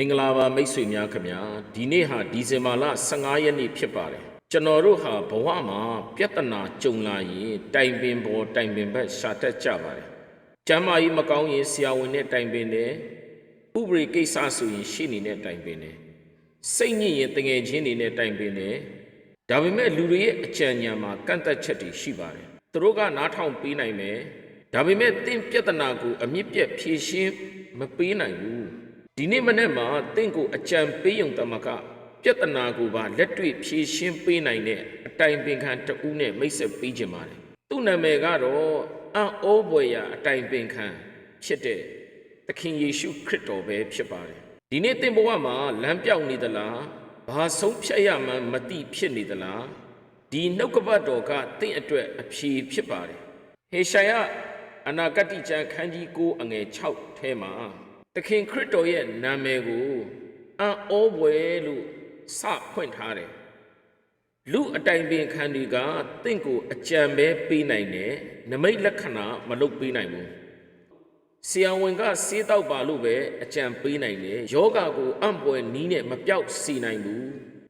င်္ဂလာပါမိတ်ဆွေများခင်ဗျာဒီနေ့ဟာဒီဇင်ဘာလ15ရက်နေ့ဖြစ်ပါတယ်ကျွန်တော်တို့ဟာဘဝမှာပြဿနာကြုံလာရင်တိုင်ပင်ပေါ်တိုင်ပင်ဘက်ရှာတတ်ကြပါတယ်ကျမ်းမာရေးမကောင်းရင်ဆရာဝန်နဲ့တိုင်ပင်တယ်ဥပဒေကိစ္စဆိုရင်ရှေ့နေနဲ့တိုင်ပင်တယ်စိတ်ညစ်ရင်တငယ်ချင်းတွေနဲ့တိုင်ပင်တယ်ဒါပေမဲ့လူတွေရဲ့အကြံဉာဏ်မှာကန့်သက်ချက်တွေရှိပါတယ်သူတို့ကနားထောင်ပေးနိုင်မယ်ဒါပေမဲ့တင့်ပြဿနာကိုအမြင့်ပြတ်ဖြေရှင်းမပေးနိုင်ဘူးဒီနေ့မနေ့မှာတင့်ကိုအကြံပေးရုံတမကပြဿနာကိုပါလက်တွေ့ဖြေရှင်းပေးနိုင်တဲ့အတိုင်ပင်ခံတဦးနဲ့မိတ်ဆက်ပေးခြင်းပါတယ်သူ့နာမည်ကတော့အံ့ဩဖွယ်ရာအတိုင်ပင်ခံဖြစ်တဲ့သခင်ယေရှုခရစ်တော်ပဲဖြစ်ပါတယ်ဒီနေ့တင့်ဘဝမှာလမ်းပြောက်နေသလားဘာဆုံးဖြတ်ရမှန်းမသိဖြစ်နေသလားဒီနှုတ်ကပတ်တော်ကတင့်အတွက်အဖြေဖြစ်ပါတယ်ဟေရှာယအနာဂတိကျမ်းခန်းကြီး9အငယ်6ထဲမှာသခင်ခရစ်တော်ရဲ့နာမည်ကိုအံ့ဩဖွယ်လို့စဖွင့်ထားတယ်လူအတိုင်ပင်ခံတွေကတင့်ကိုအကြံပဲပေးနိုင်တယ်နမိတ်လက္ခဏာမလုပ်ပေးနိုင်ဘူးဆရာဝန်ကဆေးတောက်ပါလို့ပဲအကြံပေးနိုင်တယ်ယောဂါကိုအံ့ဖွယ်နီးနဲ့မပြောက်စီနိုင်ဘူး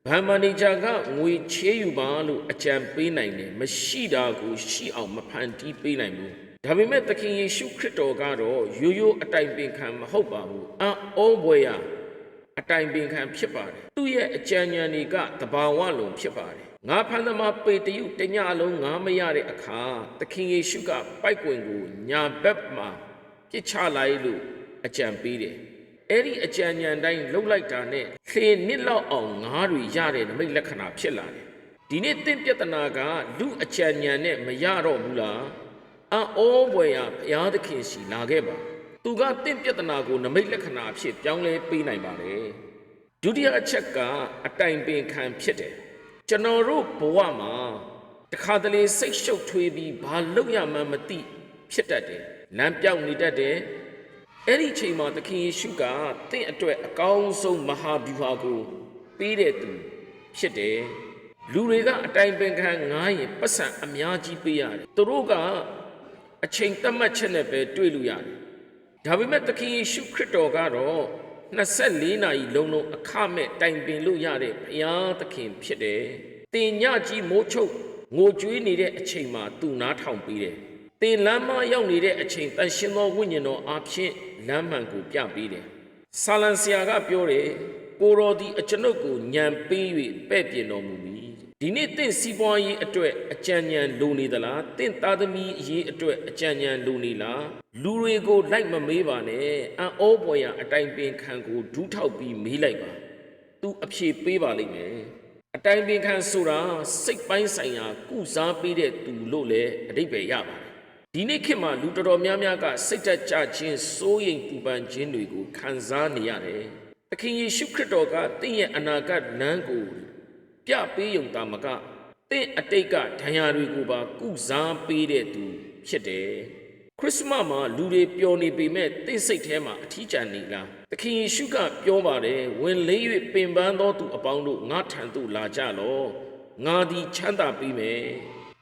ဘဏ်မန်နေဂျာကငွေချေးယူပါလို့အကြံပေးနိုင်တယ်မရှိတာကိုရှိအောင်မဖန်တီးပေးနိုင်ဘူးဒါပေမဲ့သခင်ယေရှုခရစ်တော်ကတော့ရိုးရိုးအတိုင်ပင်ခံမဟုတ်ပါဘူးအံ့ဩဖွယ်ရာအတိုင်ပင်ခံဖြစ်ပါတယ်သူ့ရဲ့အကြံဉာဏ်တွေကတဘာဝလုံးဖြစ်ပါတယ်ငါဖန်သမားပေတရုတညလုံးငါမရတဲ့အခါသခင်ယေရှုကပိုက်ကွင်ကိုညာဘက်မှာပြစ်ချလိုက်လို့အကြံပေးတယ်အဲ့ဒီအကြံဉာဏ်တိုင်းလှုပ်လိုက်တာနဲ့လှေနစ်လောက်အောင်ငါးတွေရတဲ့နမိတ်လက္ခဏာဖြစ်လာတယ်ဒီနေ့တင့်ပြဿနာကလူအကြံဉာဏ်နဲ့မရတော့ဘူးလားအံ့ဩဖွယ်ရာဘုရားသခင်စီလာခဲ့ပါသူကတင့်ပြဿနာကိုနမိတ်လက္ခဏာအဖြစ်ပြောင်းလဲပေးနိုင်ပါတယ်ဒုတိယအချက်ကအတိုင်ပင်ခံဖြစ်တယ်ကျွန်တော်တို့ဘဝမှာတခါတလေစိတ်ရှုပ်ထွေးပြီးဘာလုပ်ရမှန်းမသိဖြစ်တတ်တယ်လမ်းပြောင်းနေတတ်တယ်အဲ့ဒီချိန်မှာသခင်ယေရှုကတင့်အတွက်အကောင်းဆုံးမဟာဗျူဟာကိုပေးတဲ့သူဖြစ်တယ်လူတွေကအတိုင်ပင်ခံငားရင်ပတ်စံအများကြီးပေးရတယ်သူတို့ကအချိန်သတ်မှတ်ချက်နဲ့ပဲတွေ့လို့ရတယ်ဒါပေမဲ့သခင်ယေရှုခရစ်တော်ကတော့24နာရီလုံးအခမဲ့တိုင်ပင်လို့ရတဲ့ဘုရားသခင်ဖြစ်တယ်တင်ညကြီးမိုးချုပ်ငိုကြွေးနေတဲ့အချိန်မှာသူနားထောင်ပေးတယ်တင်လမ်းမရောက်နေတဲ့အချိန်တန်ရှင်သောဝိညာဉ်တော်အားဖြင့်လမ်းမှန်ကိုပြပေးတယ်ဆာလံဆရာကပြောတယ်ကိုတော်ဒီအကျွန်ုပ်ကိုညံပေး၍ပဲ့ပြင်တော်မူပြီဒီနေ့တင့်စီးပွားရေးအတွက်အကြံဉာဏ်လိုနေသလားတင့်သားသမီးအရေးအတွက်အကြံဉာဏ်လိုနေလားလူတွေကိုလိုက်မမေးပါနဲ့အံ့ဩဖွယ်ရာအတိုင်ပင်ခံကိုဒူးထောက်ပြီးမေးလိုက်ပါသူအဖြေပေးပါလိမ့်မယ်အတိုင်ပင်ခံဆိုတာစိတ်ပိုင်းဆိုင်ရာကုစားပေးတဲ့သူလို့လည်းအဓိပ္ပာယ်ရပါတယ်ဒီနေ့ခေတ်မှာလူတော်တော်များများကစိတ်တက်ကြခြင်းစိုးရိမ်ပူပန်ခြင်းတွေကိုခံစားနေရတယ်သခင်ယေရှုခရစ်တော်ကတင့်ရဲ့အနာဂတ်လမ်းကိုပြပေးယုံတာမကတင့်အတိတ်ကဒဏ်ရာတွေကိုပါကုစားပေးတဲ့သူဖြစ်တယ်ခရစ်မတ်မှာလူတွေပျော်နေပေမဲ့တင့်စိတ်ထဲမှာအထီးကျန်နေလားသခင်ယေရှုကပြောပါတယ်ဝင်လေး၍ပင်ပန်းသောသူအပေါင်းတို့ငါထံသို့လာကြလော့ငါသည်ချမ်းသာပေးမယ်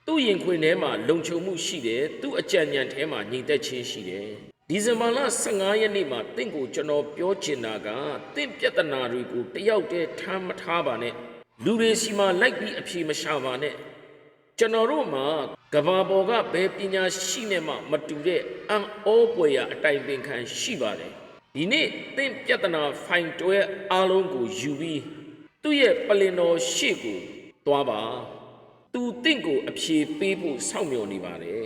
သူ့ရင်ခွင်ထဲမှာလုံခြုံမှုရှိတယ်သူ့အကြံဉာဏ်ထဲမှာညီသက်ခြင်းရှိတယ်ဒီဇင်ဘာလ15ရက်နေ့မှာတင့်ကိုကျွန်တော်ပြောချင်တာကတင့်ပြဿနာတွေကိုတယောက်တည်းထမ်းမထားပါနဲ့လူတွေစီမှာလိုက်ပြီးအဖြေမရှာပါနဲ့ကျွန်တော်တို့မှာကဘာပေါ်ကဘယ်ပညာရှိနဲ့မှမတူတဲ့အံ့ဩဖွယ်ရာအတိုင်ပင်ခံရှိပါတယ်ဒီနေ့တင့်ပြဿနာဖိုင်တွဲအားလုံးကိုယူပြီးသူ့ရဲ့ပလင်တော်ရှေ့ကိုသွားပါသူတင့်ကိုအဖြေပေးဖို့စောင့်မျှော်နေပါတယ်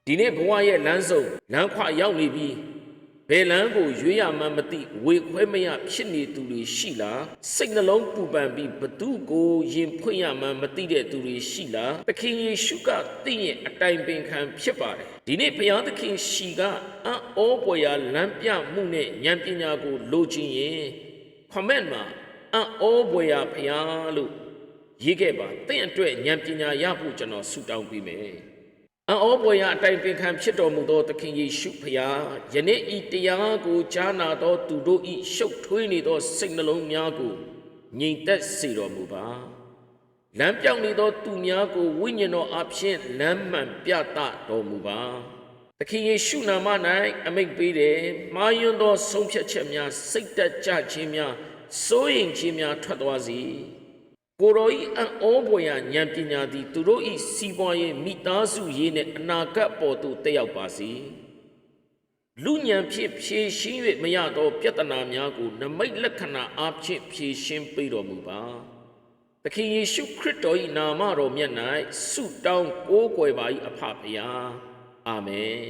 ဒီနေ့ဘဝရဲ့လမ်းဆုံးလမ်းခွရောက်နေပြီးဘယ်လမ်းကိုရွေးရမှန်းမသိဝေခွဲမရဖြစ်နေသူတွေရှိလားစိတ်နှလုံးပူပန်ပြီးဘသူကိုရင်ဖွင့်ရမှန်းမသိတဲ့သူတွေရှိလားသခင်ယေရှုကတင့်ရဲ့အတိုင်ပင်ခံဖြစ်ပါတယ်ဒီနေ့ဘုရားသခင်ရှိကအံ့ဩဖွယ်ရာလမ်းပြမှုနဲ့ဉာဏ်ပညာကိုလိုချင်ရင်ခမန့်မှာအံ့ဩဖွယ်ရာဘုရားလို့ရေးခဲ့ပါတင့်အတွက်ဉာဏ်ပညာရဖို့ကျွန်တော်ဆုတောင်းပေးမယ်အံ့ဩဖွယ်ရာအတိုင်ပင်ခံဖြစ်တော်မူသောသခင်ယေရှုဖျားယနေ့ဤတရားကိုကြားနာသောသူတို့ဤရှုပ်ထွေးနေသောစိတ်နှလုံးများကိုငြိမ်သက်စေတော်မူပါလမ်းပြောင်းနေသောသူများကိုဝိညာဉ်တော်အဖြစ်လမ်းမှန်ပြသတော်မူပါသခင်ယေရှုနာမ၌အမိန့်ပေးတယ်မှားယွင်းသောဆုံးဖြတ်ချက်များစိတ်တက်ကြခြင်းများ စိုးရင်ခြင်းများထွက်သွားစေကိုယ်တော်၏အံ့ဩဖွယ်ရာဉာဏ်ပညာသည်သူတို့၏စီးပွားရေးမိသားစုရေးနှင့်အနာဂတ်ပေါ်သို့တက်ရောက်ပါစေလူဉာဏ်ဖြင့်ဖြေရှင်း၍မရသောပြဿနာများကိုနမိတ်လက္ခဏာအားဖြင့်ဖြေရှင်းပေးတော်မူပါသခင်ယေရှုခရစ်တော်၏နာမတော်မြတ်၌ဆုတောင်းကိုးကွယ်ပါ၏အဖဖရာအာမင်